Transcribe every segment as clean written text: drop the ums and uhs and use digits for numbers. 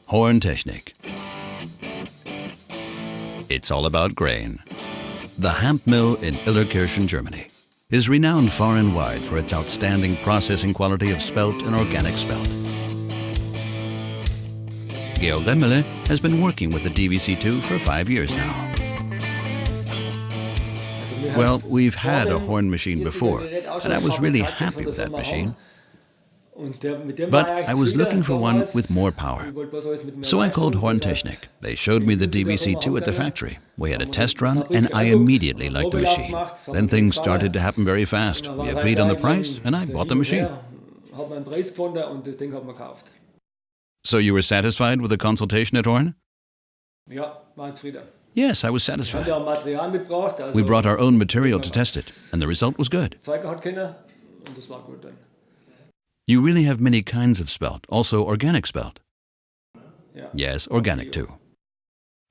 Horntechnik. It's all about grain. The Hamp Mill in Illerkirchen, Germany, is renowned far and wide for its outstanding processing quality of spelt and organic spelt. Georg Remmele has been working with the DVC2 for 5 years now. Well, we've had a horn machine before, and I was really happy with that machine. But I was looking for one with more power. So I called Horntechnik. They showed me the DVC2 at the factory. We had a test run, and I immediately liked the machine. Then things started to happen very fast. We agreed on the price, and I bought the machine. So you were satisfied with the consultation at Horn? Yes, I was satisfied. We brought our own material to test it, and the result was good. You really have many kinds of spelt, also organic spelt. Yes, organic too.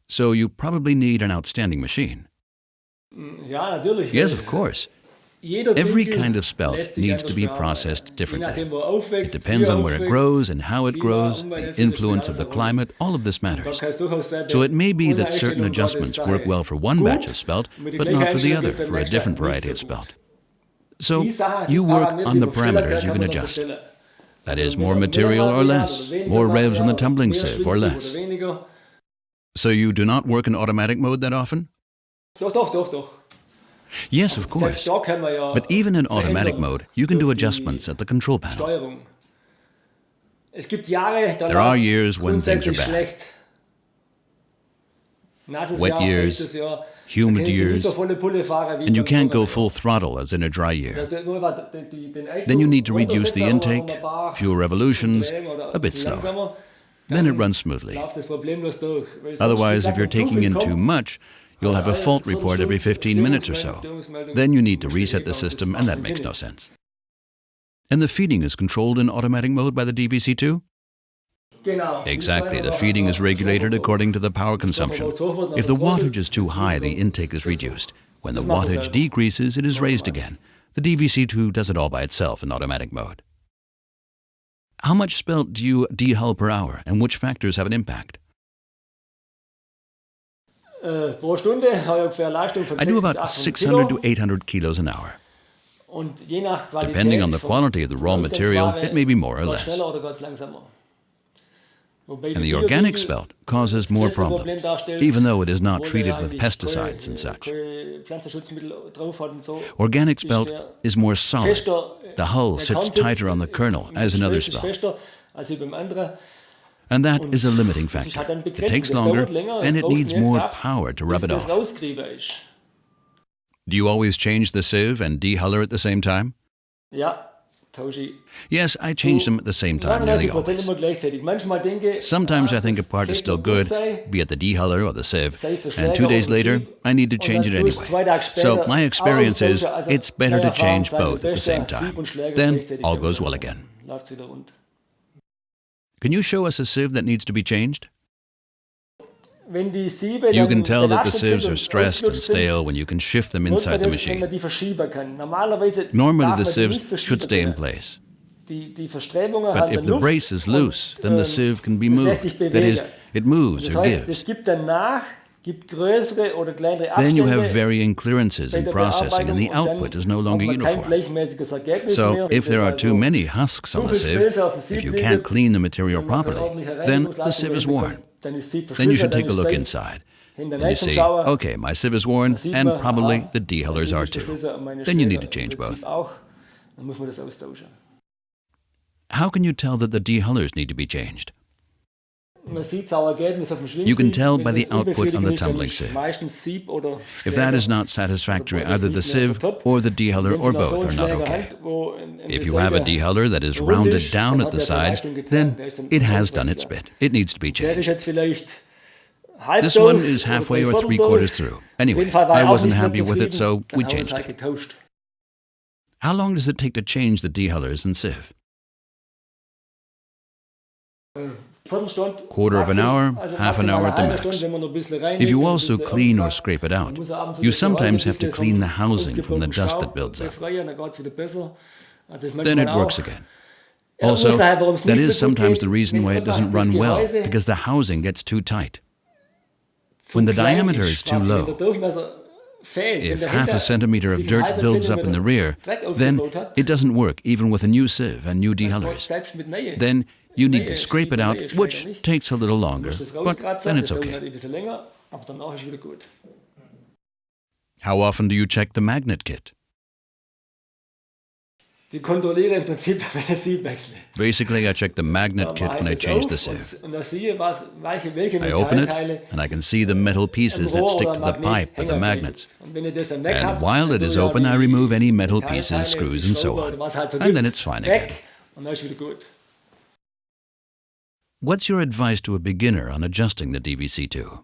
So you probably need an outstanding machine. Yes, of course. Every kind of spelt needs to be processed differently. It depends on where it grows and how it grows, the influence of the climate, all of this matters. So it may be that certain adjustments work well for one batch of spelt, but not for the other, for a different variety of spelt. So you work on the parameters you can adjust. That is, more material or less, more revs on the tumbling sieve or less. So you do not work in automatic mode that often? Yes, of course. But even in automatic mode, you can do adjustments at the control panel. There are years when things are bad. Wet years, humid years, and you can't go full throttle as in a dry year. Then you need to reduce the intake, fewer revolutions, a bit slower. Then it runs smoothly. Otherwise, if you're taking in too much, you'll have a fault report every 15 minutes or so. Then you need to reset the system, and that makes no sense. And the feeding is controlled in automatic mode by the DVC2? Exactly. The feeding is regulated according to the power consumption. If the wattage is too high, the intake is reduced. When the wattage decreases, it is raised again. The DVC2 does it all by itself in automatic mode. How much spelt do you dehull per hour, and which factors have an impact? I do about 600 to 800 kilos an hour. Depending on the quality of the raw material, it may be more or less. And the organic spelt causes more problems, even though it is not treated with pesticides and such. Organic spelt is more solid. The hull sits tighter on the kernel, as in other spelt. And that is a limiting factor. It takes longer, and it needs more power to rub it off. Do you always change the sieve and dehuller at the same time? Yes, I change them at the same time, nearly always. Sometimes I think a part is still good, be it the dehuller or the sieve, and 2 days later, I need to change it anyway. So my experience is, it's better to change both at the same time. Then all goes well again. Can you show us a sieve that needs to be changed? You can tell that the sieves are stressed and stale when you can shift them inside the machine. Normally the sieves should stay in place. But if the brace is loose, then the sieve can be moved. That is, it moves or gives. Then you have varying clearances in processing and the output is no longer uniform. So if there are too many husks on the sieve, if you can't clean the material properly, then the sieve is worn. Then you should take a look inside. And you see, okay, my sieve is worn, and probably the dehullers are too. Then you need to change both. How can you tell that the dehullers need to be changed? You can tell by the output on the tumbling sieve. If that is not satisfactory, either the sieve or the dehuller or both are not okay. If you have a dehuller that is rounded down at the sides, then it has done its bit. It needs to be changed. This one is halfway or 3/4 through. Anyway, I wasn't happy with it, so we changed it. How long does it take to change the dehullers and sieve? Quarter of an hour, half an hour at the max. If you also clean or scrape it out, you sometimes have to clean the housing from the dust that builds up. Then it works again. Also, that is sometimes the reason why it doesn't run well, because the housing gets too tight. When the diameter is too low, if half a centimeter of dirt builds up in the rear, then it doesn't work even with a new sieve and new dehellers. Then you need to scrape it out, which takes a little longer, but then it's okay. How often do you check the magnet kit? Basically, I check the magnet kit when I change the sieve. I open it, and I can see the metal pieces that stick to the pipe and the magnets. And while it is open, I remove any metal pieces, screws, and so on. And then it's fine again. What's your advice to a beginner on adjusting the DVC2?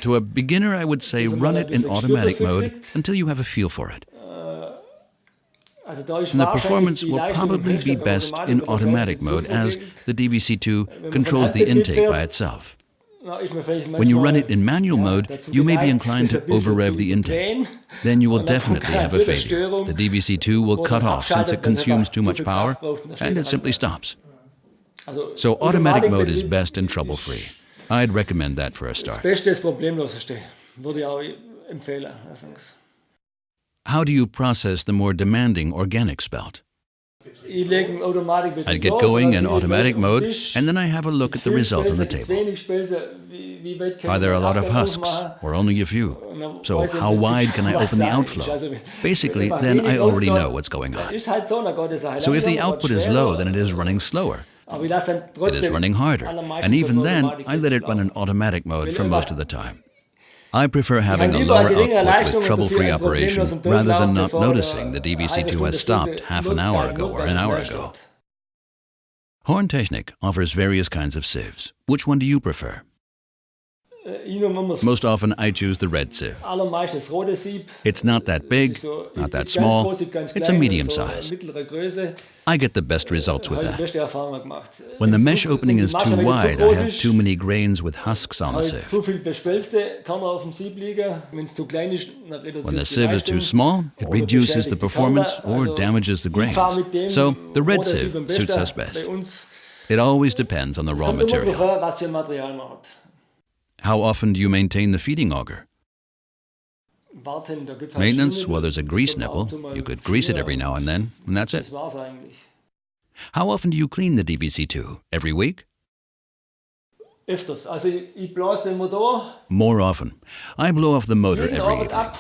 To a beginner, I would say run it in automatic mode until you have a feel for it. And the performance will probably be best in automatic mode, as the DVC2 controls the intake by itself. When you run it in manual mode, you may be inclined to over-rev the intake. Then you will definitely have a failure. The DVC2 will cut off since it consumes too much power, and it simply stops. So automatic mode is best and trouble-free. I'd recommend that for a start. How do you process the more demanding organic spelt? I'd get going in automatic mode, and then I have a look at the result on the table. Are there a lot of husks, or only a few? So how wide can I open the outflow? Basically, then I already know what's going on. So if the output is low, then it is running slower. It is running harder, and even then, I let it run in automatic mode for most of the time. I prefer having a lower output with trouble-free operation rather than not noticing the DVC2 has stopped half an hour ago or an hour ago. Horntechnik offers various kinds of sieves. Which one do you prefer? Most often I choose the red sieve. It's not that big, not that small, it's a medium size. I get the best results with that. When the mesh opening is too wide, I have too many grains with husks on the sieve. When the sieve is too small, it reduces the performance or damages the grains. So the red sieve suits us best. It always depends on the raw material. How often do you maintain the feeding auger? Maintenance, well, there's a grease nipple. You could grease it every now and then, and that's it. How often do you clean the DVC2? Every week? More often. I blow off the motor every evening.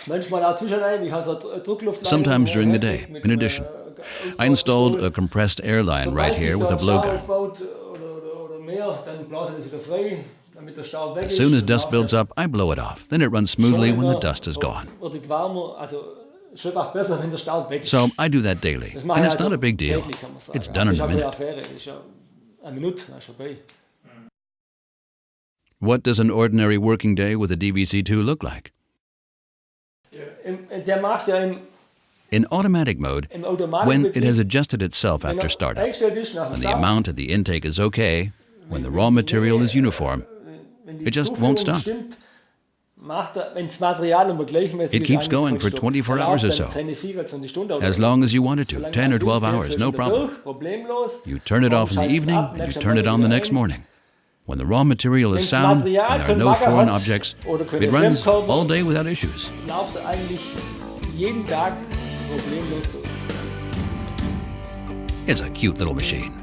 Sometimes during the day, in addition. I installed a compressed air line right here with a blowgun. As soon as dust builds up, I blow it off. Then it runs smoothly when the dust is gone. So I do that daily, and it's not a big deal. It's done in a minute. What does an ordinary working day with a DVC2 look like? In automatic mode, when it has adjusted itself after startup, when the amount at the intake is okay, when the raw material is uniform, it just won't stop. It keeps going for 24 hours or so, as long as you want it to, 10 or 12 hours, no problem. You turn it off in the evening, and you turn it on the next morning. When the raw material is sound, and there are no foreign objects, it runs all day without issues. It's a cute little machine.